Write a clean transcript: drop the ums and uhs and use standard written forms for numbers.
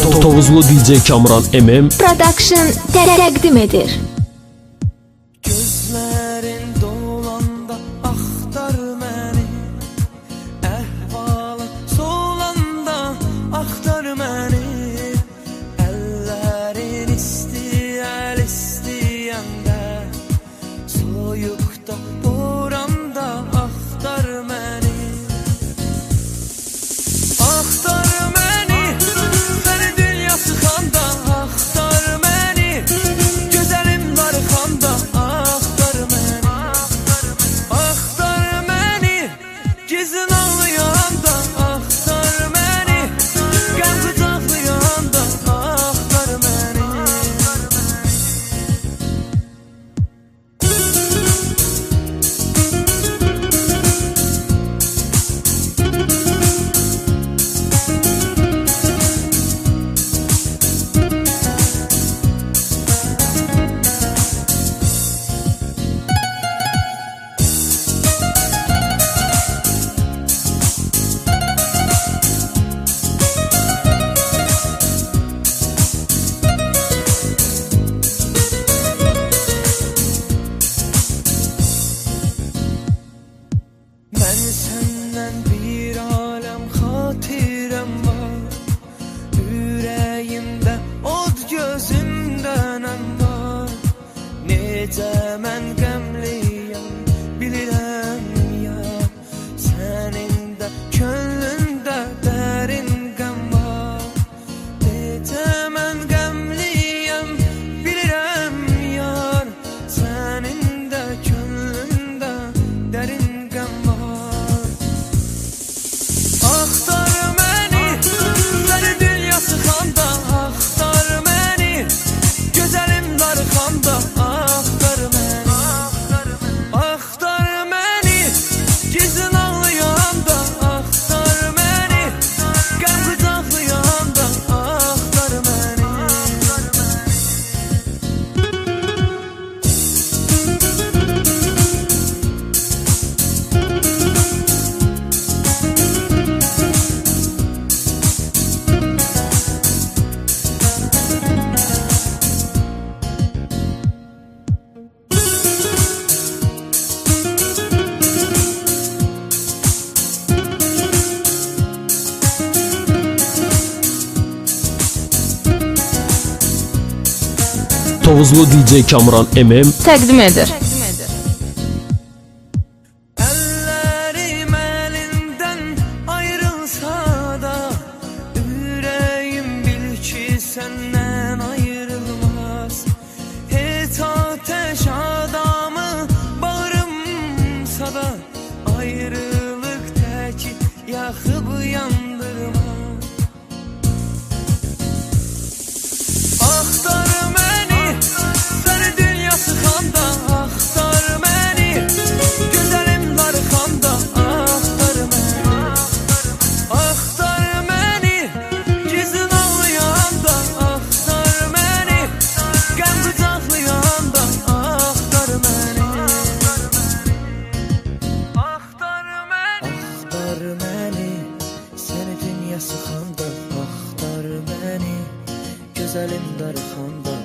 Tovuzlu DJ Kamran MM Production təqdim edir. Gözlərin dolanda axtar məni, əhvalı solanda axtar məni, əllərin istəyəndə, soyuqda boranda axtar məni. Axtar məni, səni dünya sıxanda axtar məni, gözəlim darıxanda axtar məni. Axtar məni, gizin ağlayanda axtar məni, qəm qucaqlayanda axtar məni. Mən səndən bir aləm xatirəm var, ürəyimdə od gözümdə nəm var. Necə mən qəmliyəm bilirəm ya, sənin də könlündə dərin qəm var. Necə mən qəmliyəm bilirəm yar, sənin də könlündə dərin qəm var. Axtar məni, səni dünya sıxanda axtar məni, gözəlim darıxanda axtar məni. Axtar məni, gizin ağlayanda axtar məni, qəm qucaqlayanda axtar məni. Tovuzlu DJ Kamran MM Təqdim edir. Əllərim əlindən ayrılsa da, ürəyim bil ki səndən ayrılmaz. Heç ateş adamı bağrımsa da, ayrılıq təki yaxıb yandırmaz. Axtar məni, səni dünya sıxanda axtar məni, gözəlim darıxanda axtar məni. Axtar məni, gizin ağlayanda axtar məni, qəm qucaqlayanda axtar məni. Axtar məni, axtar məni, səni dünya sıxanda axtar məni, gözəlim darıxanda